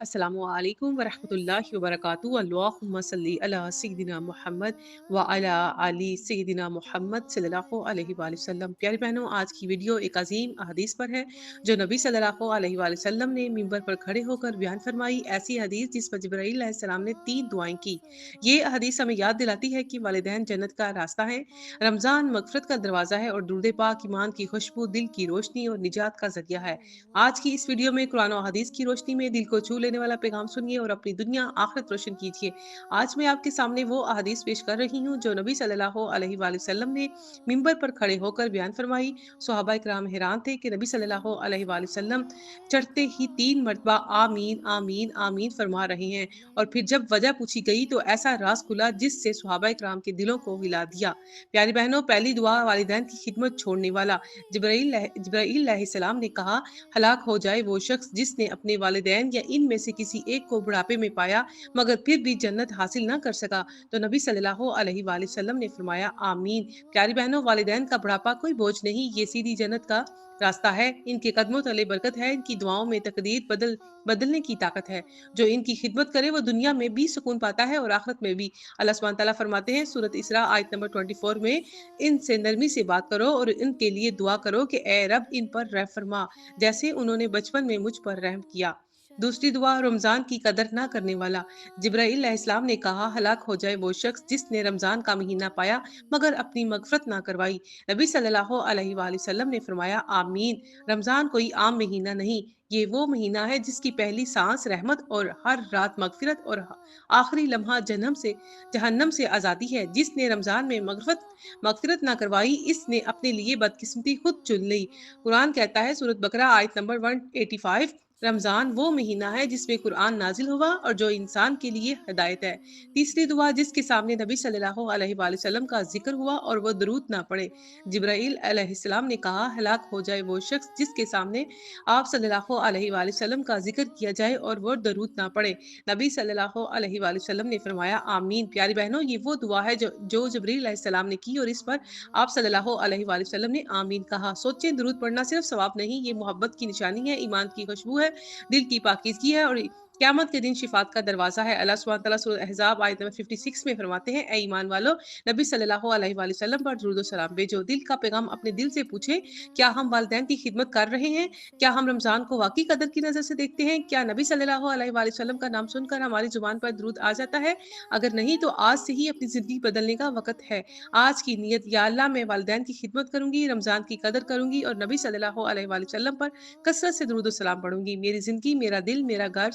अस्सलामु अलैकुम वरहमतुल्लाहि वबरकातुहू। अल्लाहुम्मा सल्ली अला सय्यिदिना मुहम्मद व अला आलि सय्यिदिना मुहम्मद सल्लल्लाहु अलैहि वसल्लम। प्यारी बहनों, आज की वीडियो एक अजीम हदीस पर है जो नबी सल्लल्लाहु अलैहि वसल्लम ने मिंबर पर खड़े होकर बयान फरमाई। ऐसी हदीस जिस पर जिब्राईल अलैहिस्सलाम ने 3 दुआएं की। ये हदीस हमें याद दिलाती है कि वालिदैन जन्नत का रास्ता है, रमज़ान मगफ़िरत का दरवाज़ा है और दुरूद पाक ईमान की खुशबू, दिल की रोशनी और निजात का ज़रिया है। आज की इस वीडियो में कुरान और हदीस की रोशनी में दिल को छू लेने वाला पैगाम सुनिए और अपनी दुनिया आखिरत रोशन कीजिए। आज मैं आपके सामने वो अहादीस पेश कर रही हूँ जो नबी सल्लल्लाहु अलैहि वसल्लम ने मिंबर पर खड़े होकर बयान फरमाई। सहाबा इकराम हैरान थे कि नबी सल्लल्लाहु अलैहि वसल्लम चढ़ते ही 3 मरतबा आमीन आमीन आमीन फरमा रहे हैं और फिर जब वजह पूछी गई तो ऐसा राज खुला जिससे सहाबा इकराम के दिलों को हिला दिया। प्यारी बहनों, पहली दुआ वालिदैन की खिदमत छोड़ने वाला। जिब्राईल अलैहिस्सलाम ने कहा, हलाक हो जाए वो शख्स जिसने अपने वालिदैन या इनमें से किसी एक को बुढ़ापे में पाया मगर फिर भी जन्नत हासिल ना कर सका। तो नबी सल्लल्लाहु अलैहि वसल्लम ने फरमाया, आमीन। प्यारी बहनों, वालिदैन का बुढ़ापा कोई बोझ नहीं, ये सीधी जन्नत का रास्ता है। इनके कदमों तले बरकत है, इनकी दुआओं में तकदीर बदलने की ताकत है। जो इनकी खिदमत करे वो दुनिया में भी सुकून पाता है और आखिरत में भी। अल्लाह सुब्हान तआला फरमाते हैं सूरत इसरा आयत नंबर 24 में, इनसे नरमी से बात करो और इनके लिए दुआ करो कि ए रब इन पर रहम फरमा जैसे उन्होंने बचपन में मुझ पर रहम किया। दूसरी दुआ, रमजान की कदर ना करने वाला। जिब्राईल अलैहिस्सलाम ने कहा, हलाक हो जाए वो शख्स जिसने रमजान का महीना पाया मगर अपनी मगफरत ना करवाई। नबी सल्लल्लाहु अलैहि वसल्लम ने फरमाया, आमीन। रमजान कोई आम महीना नहीं, ये वो महीना है जिसकी पहली सांस रहमत और हर रात मगफिरत और आखिरी लम्हा जहन्नम से आजादी है। जिसने रमजान में मगफिरत ना करवाई, इसने अपने लिए बदकिस्मती खुद चुन ली। कुरान कहता है सूरत बकरा आयत नंबर 185, रमजान वो महीना है जिसमें कुरान नाजिल हुआ और जो इंसान के लिए हिदायत है। तीसरी दुआ, जिसके सामने नबी सल्लल्लाहु अलैहि वसल्लम का जिक्र हुआ और वो दरूद ना पढ़े। जिब्राईल अलैहिस्सलाम ने कहा, हलाक हो जाए वो शख्स जिसके सामने आप सल्लल्लाहु अलैहि वसल्लम का जिक्र किया जाए और वो दरूद ना पढ़े। नबी सल्लल्लाहु अलैहि वसल्लम ने फरमाया, आमीन। प्यारी बहनों, ये वो दुआ है जो जिब्रील अलैहिस्सलाम ने की और इस पर आप सल्लल्लाहु अलैहि वसल्लम ने आमीन कहा। सोचें, दुरूद पढ़ना सिर्फ सवाब नहीं, ये मोहब्बत की निशानी है, ईमान की खुशबू है, दिल की पाकीज़गी है और क़यामत के दिन शिफ़ात का दरवाज़ा है। अल्लाह सुब्हानहू तआला सूरह अहज़ाब आयत नंबर 56 में फरमाते हैं, ए ईमान वालों, नबी सल्लल्लाहु अलैहि वसल्लम पर दुरूद व सलाम भेजो। दिल का पैगाम अपने दिल से पूछें, क्या हम वालिदैन की खिदमत कर रहे हैं? क्या हम रमज़ान को वाक़ई कदर की नज़र से देखते हैं? क्या नबी सल्लल्लाहु अलैहि वसल्लम का नाम सुनकर हमारी ज़ुबान पर दुरूद आ जाता है? अगर नहीं तो आज से ही अपनी ज़िंदगी बदलने का वक़्त है। आज की नियत, या अल्लाह मैं वालिदैन की खिदमत करूँगी, रमज़ान की कदर करूँगी और नबी सल्लल्लाहु अलैहि वसल्लम पर कसरत से दुरूद व सलाम पढ़ूँगी। मेरी ज़िंदगी, मेरा दिल, मेरा घर